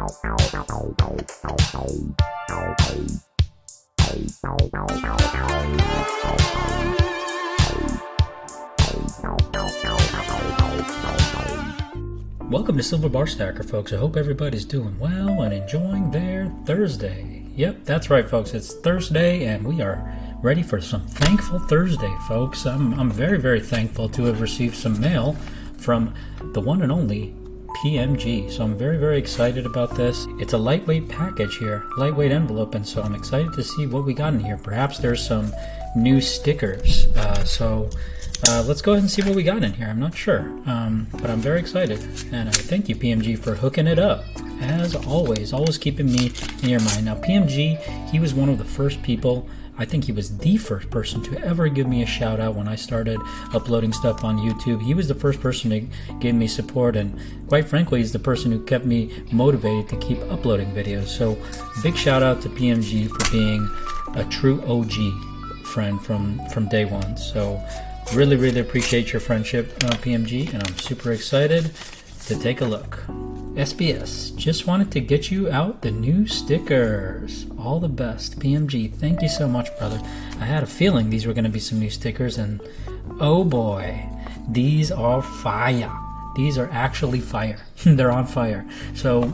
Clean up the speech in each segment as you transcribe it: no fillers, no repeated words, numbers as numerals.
Welcome to Silver Bar Stacker, folks. I hope everybody's doing well and enjoying their Thursday. Yep, that's right, folks. It's Thursday, and we are ready for some Thankful Thursday, folks. I'm very, very thankful to have received some mail from the one and only PMG. So I'm very, very excited about this. It's a lightweight package here, lightweight envelope, and so I'm excited to see what we got in here. Perhaps there's some new stickers. Let's go ahead and see what we got in here. I'm not sure, but I'm very excited. And thank you, PMG, for hooking it up. As always keeping me in your mind. Now, PMG, he was one of the first people, I think he was the first person to ever give me a shout out when I started uploading stuff on YouTube. He was the first person to give me support, and quite frankly, he's the person who kept me motivated to keep uploading videos. So big shout out to PMG for being a true OG friend from day one. So really, really appreciate your friendship, PMG, and I'm super excited to take a look. SBS, just wanted to get you out the new stickers. All the best. PMG, thank you so much, brother. I had a feeling these were going to be some new stickers, and oh boy, these are fire. These are actually fire. They're on fire. So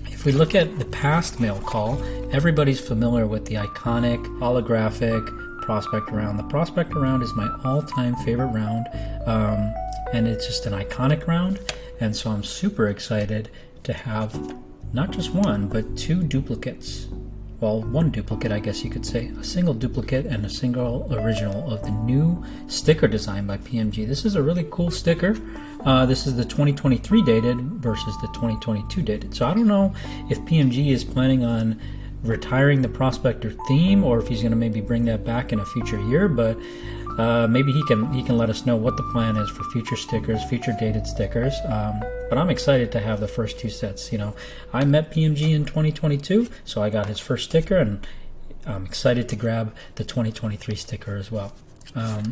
if we look at the past mail call, everybody's familiar with the iconic holographic Prospector round. The Prospector round is my all-time favorite round, and it's just an iconic round. And so I'm super excited to have not just one, but two duplicates. Well, one duplicate, I guess you could say. A single duplicate and a single original of the new sticker design by PMG. This is a really cool sticker. This is the 2023 dated versus the 2022 dated. So I don't know if PMG is planning on retiring the Prospector theme, or if he's going to maybe bring that back in a future year, but maybe he can let us know what the plan is for future stickers, future dated stickers. But I'm excited to have the first two sets. You know, I met PMG in 2022, so I got his first sticker, and I'm excited to grab the 2023 sticker as well.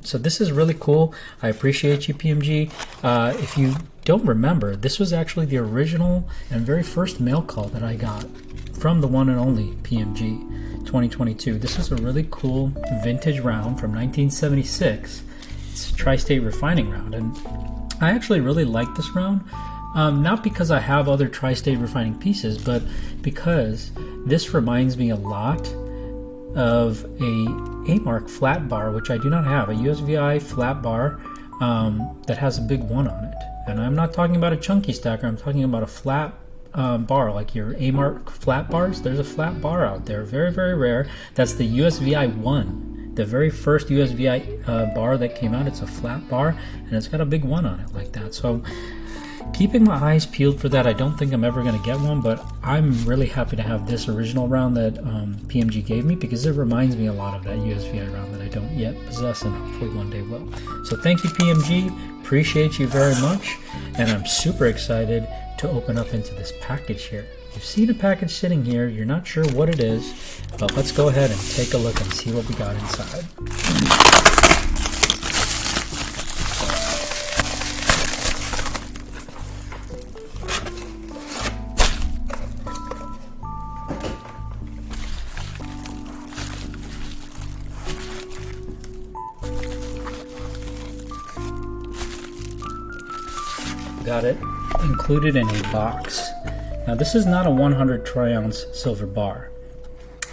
So this is really cool. I appreciate you, PMG. If you don't remember, this was actually the original and very first mail call that I got from the one and only PMG 2022. This is a really cool vintage round from 1976. It's a Tri-State refining round, and I actually really like this round, not because I have other Tri-State refining pieces, but because this reminds me a lot of a A-Mark flat bar, which I do not have, a USVI flat bar that has a big one on it. And I'm not talking about a chunky stacker, I'm talking about a flat bar, like your A-Mark flat bars. There's a flat bar out there, very, very rare. That's the USVI 1, the very first USVI bar that came out. It's a flat bar, and it's got a big one on it like that. So keeping my eyes peeled for that. I don't think I'm ever going to get one, but I'm really happy to have this original round that PMG gave me, because it reminds me a lot of that USVI round that I don't yet possess, and hopefully one day will. So thank you, PMG. Appreciate you very much, and I'm super excited to open up into this package here. You've seen a package sitting here, you're not sure what it is, but let's go ahead and take a look and see what we got inside. Got it included in a box. Now, this is not a 100 troy-ounce silver bar,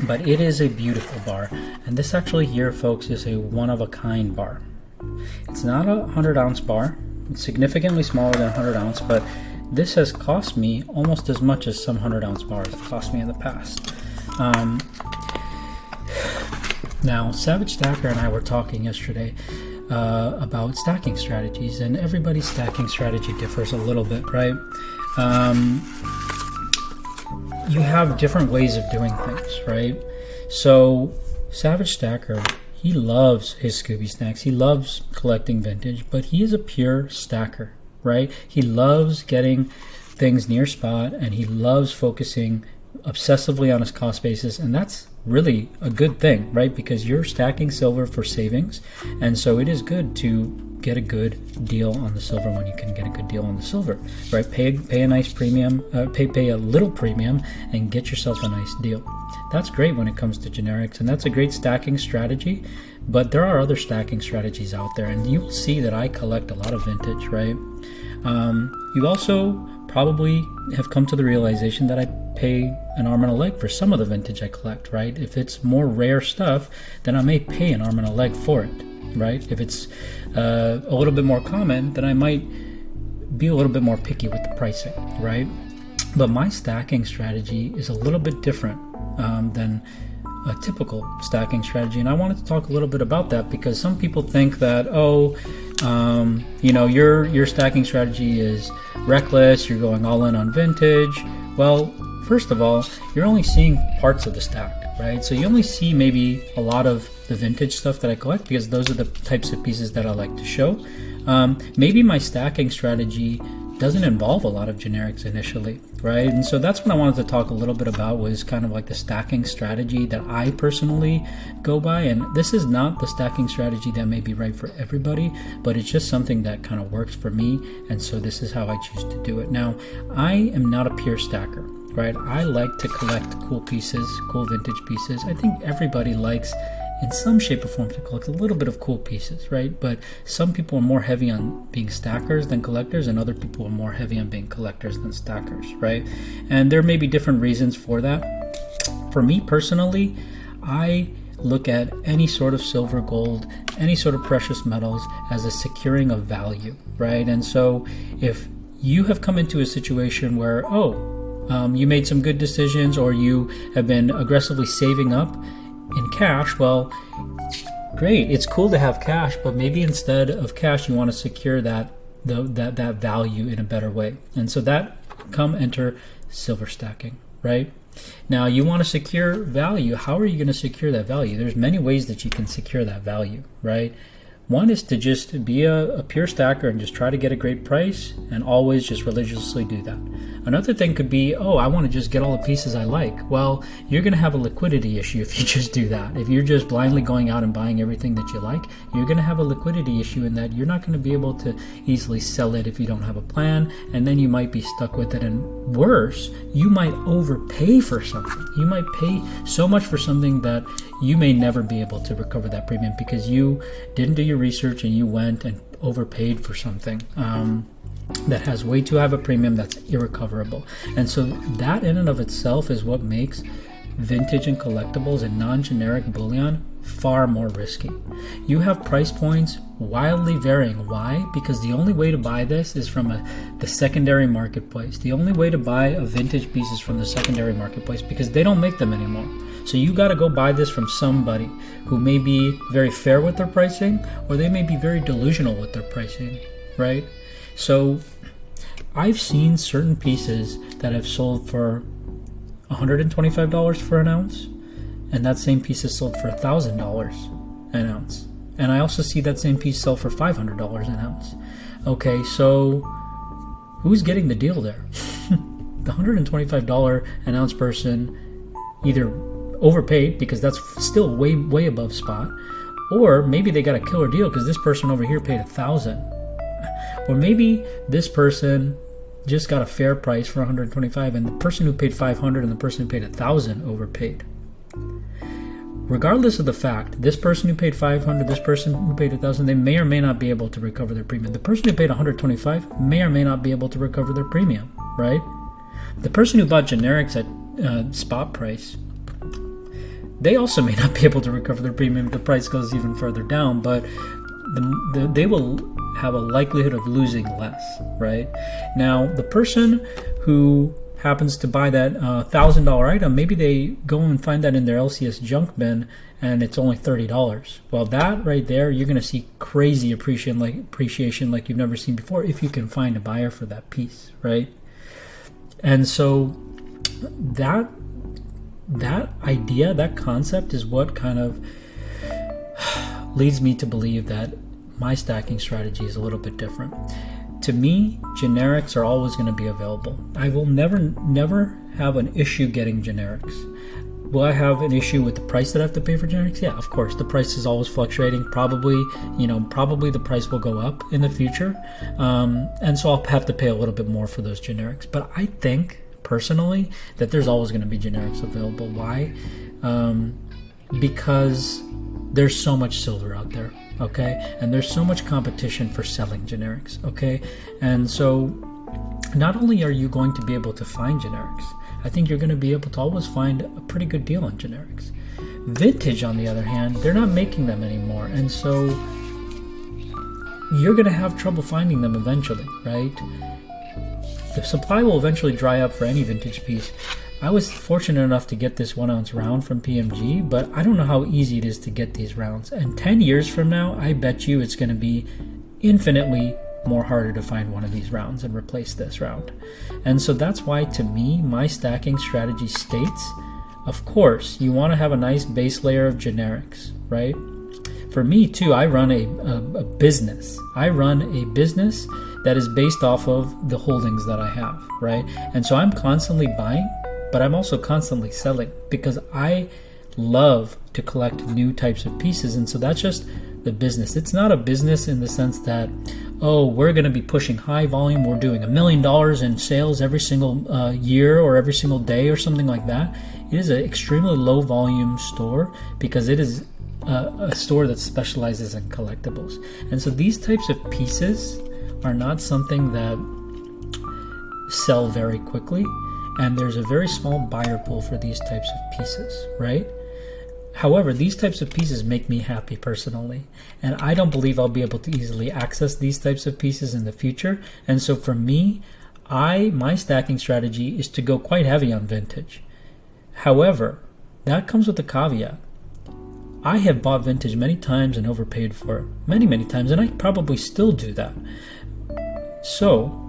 but it is a beautiful bar, and this actually here, folks, is a one-of-a-kind bar. It's not a 100-ounce bar. It's significantly smaller than a 100-ounce, but this has cost me almost as much as some 100-ounce bars have cost me in the past. Now, Savage Stacker and I were talking yesterday about stacking strategies, and everybody's stacking strategy differs a little bit, right? You have different ways of doing things, right? So Savage Stacker, he loves his Scooby Snacks. He loves collecting vintage, but he is a pure stacker, right? He loves getting things near spot, and he loves focusing obsessively on his cost basis, and that's really a good thing, right? Because you're stacking silver for savings, and so it is good to get a good deal on the silver when you can get a good deal on the silver, right? Pay a nice premium, pay a little premium, and get yourself a nice deal. That's great when it comes to generics, and that's a great stacking strategy. But there are other stacking strategies out there, and you will see that I collect a lot of vintage, right? You also probably have come to the realization that I pay an arm and a leg for some of the vintage I collect, right? If it's more rare stuff, then I may pay an arm and a leg for it, right? If it's a little bit more common, then I might be a little bit more picky with the pricing, right? But my stacking strategy is a little bit different than a typical stacking strategy, and I wanted to talk a little bit about that because some people think that, your stacking strategy is reckless, you're going all in on vintage. Well, first of all, you're only seeing parts of the stack, right? So you only see maybe a lot of the vintage stuff that I collect because those are the types of pieces that I like to show. Maybe my stacking strategy doesn't involve a lot of generics initially, right? And so that's what I wanted to talk a little bit about, was kind of like the stacking strategy that I personally go by. And this is not the stacking strategy that may be right for everybody, but it's just something that kind of works for me. And so this is how I choose to do it. Now, I am not a pure stacker, right? I like to collect cool pieces, cool vintage pieces. I think everybody likes in some shape or form to collect a little bit of cool pieces, right? But some people are more heavy on being stackers than collectors, and other people are more heavy on being collectors than stackers, right? And there may be different reasons for that. For me personally, I look at any sort of silver, gold, any sort of precious metals as a securing of value, right? And so if you have come into a situation where, you made some good decisions, or you have been aggressively saving up in cash, well, great, it's cool to have cash, but maybe instead of cash you want to secure that value in a better way. And so that enter silver stacking, right? Now you want to secure value. How are you going to secure that value? There's many ways that you can secure that value, right? One is to just be a pure stacker and just try to get a great price and always just religiously do that. Another thing could be, I want to just get all the pieces I like. Well, you're going to have a liquidity issue if you just do that. If you're just blindly going out and buying everything that you like, you're going to have a liquidity issue in that you're not going to be able to easily sell it if you don't have a plan, and then you might be stuck with it. And worse, you might overpay for something. You might pay so much for something that you may never be able to recover that premium because you didn't do your research and you went and overpaid for something that has way too high of a premium that's irrecoverable. And so that in and of itself is what makes vintage and collectibles and non-generic bullion far more risky. You have price points wildly varying. Why? Because the only way to buy this is from the secondary marketplace. The only way to buy a vintage piece is from the secondary marketplace because they don't make them anymore. So you got to go buy this from somebody who may be very fair with their pricing, or they may be very delusional with their pricing, right? So I've seen certain pieces that have sold for $125 for an ounce, and that same piece is sold for $1,000 an ounce. And I also see that same piece sell for $500 an ounce. Okay, so who's getting the deal there? The $125 an ounce person either overpaid because that's still way above spot, or maybe they got a killer deal because this person over here paid $1,000, or maybe this person just got a fair price for $125 and the person who paid $500 and the person who paid $1,000 overpaid. Regardless of the fact, this person who paid $500, this person who paid $1,000, they may or may not be able to recover their premium. The person who paid $125 may or may not be able to recover their premium, right? The person who bought generics at spot price, they also may not be able to recover their premium if the price goes even further down, but they will have a likelihood of losing less, right? Now, the person who happens to buy that $1,000 item, maybe they go and find that in their LCS junk bin and it's only $30. Well, that right there, you're going to see crazy appreciation like you've never seen before if you can find a buyer for that piece, right? And so that idea, that concept is what kind of leads me to believe that my stacking strategy is a little bit different. To me, generics are always going to be available. I will never have an issue getting generics. will I have an issue with the price that I have to pay for generics? Yeah, of course. The price is always fluctuating. Probably the price will go up in the future. And so I'll have to pay a little bit more for those generics. But I think, personally, that there's always going to be generics available. Why? Because there's so much silver out there, okay? And there's so much competition for selling generics, okay? And so not only are you going to be able to find generics, I think you're going to be able to always find a pretty good deal on generics. Vintage, on the other hand, they're not making them anymore, and so you're going to have trouble finding them eventually, right? The supply will eventually dry up for any vintage piece. I was fortunate enough to get this 1 ounce round from PMG, but I don't know how easy it is to get these rounds. And 10 years from now, I bet you it's going to be infinitely more harder to find one of these rounds and replace this round. And so that's why, to me, my stacking strategy states, of course, you want to have a nice base layer of generics, right? For me, too, I run a business. I run a business that is based off of the holdings that I have, right? And so I'm constantly buying, but I'm also constantly selling because I love to collect new types of pieces. And so that's just the business. It's not a business in the sense that, oh, we're going to be pushing high volume. We're doing $1 million in sales every single year or every single day or something like that. It is an extremely low volume store because it is a store that specializes in collectibles. And so these types of pieces are not something that sell very quickly. And there's a very small buyer pool for these types of pieces, right? However, these types of pieces make me happy personally, and I don't believe I'll be able to easily access these types of pieces in the future. And so for me, my stacking strategy is to go quite heavy on vintage. However, that comes with a caveat. I have bought vintage many times and overpaid for it many times, and I probably still do that. So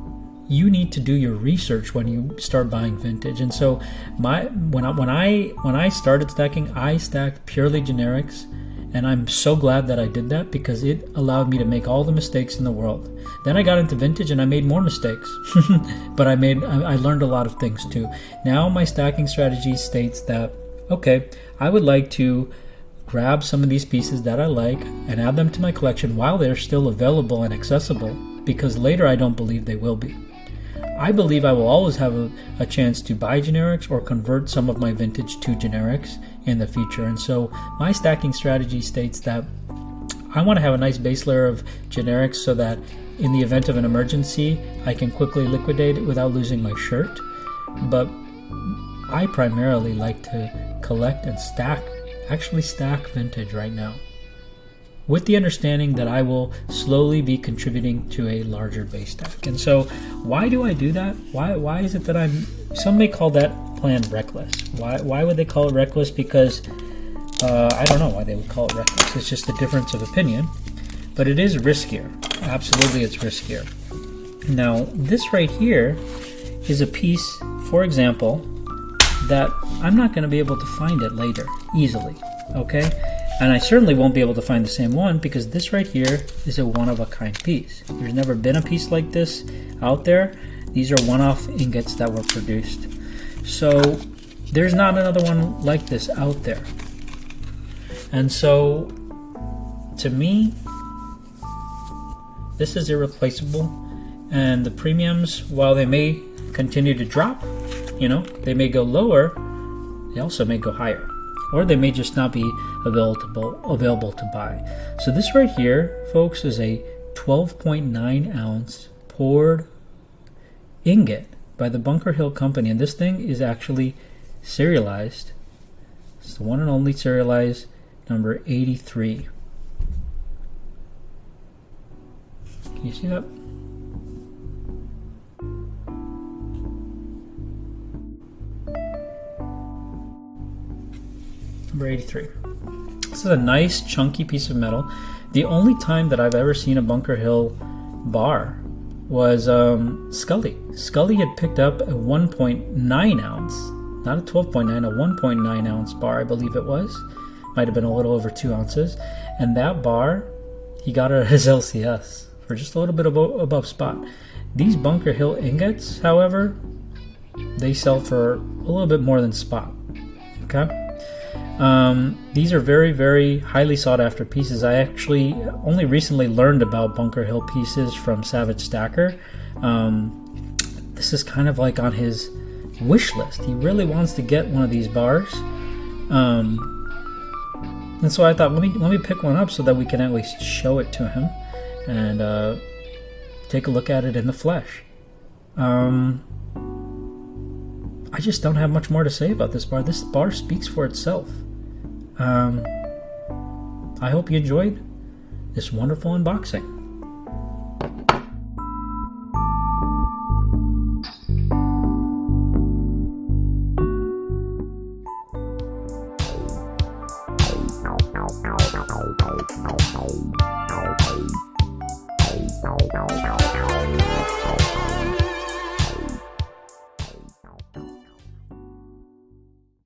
you need to do your research when you start buying vintage. And so when I started stacking, I stacked purely generics, and I'm so glad that I did that because it allowed me to make all the mistakes in the world. Then I got into vintage and I made more mistakes, but I learned a lot of things too. Now my stacking strategy states that, okay, I would like to grab some of these pieces that I like and add them to my collection while they're still available and accessible, because later I don't believe they will be. I believe I will always have a chance to buy generics or convert some of my vintage to generics in the future. And so my stacking strategy states that I want to have a nice base layer of generics so that in the event of an emergency, I can quickly liquidate it without losing my shirt. But I primarily like to collect and stack vintage right now, with the understanding that I will slowly be contributing to a larger base stack. And so why do I do that? Why is it that some may call that plan reckless. Why would they call it reckless? Because I don't know why they would call it reckless. It's just a difference of opinion, but it is riskier. Absolutely, it's riskier. Now, this right here is a piece, for example, that I'm not going to be able to find it later easily, okay? And I certainly won't be able to find the same one because this right here is a one-of-a-kind piece. There's never been a piece like this out there. These are one-off ingots that were produced. So there's not another one like this out there. And so, to me, this is irreplaceable. And the premiums, while they may continue to drop, they may go lower, they also may go higher. Or they may just not be available to buy. So this right here, folks, is a 12.9 ounce poured ingot by the Bunker Hill Company. And this thing is actually serialized. It's the one and only serialized number 83. Can you see that? Number 83. This is a nice chunky piece of metal. The only time that I've ever seen a Bunker Hill bar was Scully. Scully had picked up a 1.9 ounce, not a 12.9, a 1.9 ounce bar, I believe it was. Might have been a little over 2 ounces. And that bar, he got it at his LCS for just a little bit above spot. These Bunker Hill ingots, however, they sell for a little bit more than spot. Okay? These are very, very highly sought after pieces. I actually only recently learned about Bunker Hill pieces from Savage Stacker. This is kind of like on his wish list. He really wants to get one of these bars. And so I thought, let me pick one up so that we can at least show it to him and take a look at it in the flesh. I just don't have much more to say about this bar. This bar speaks for itself. I hope you enjoyed this wonderful unboxing.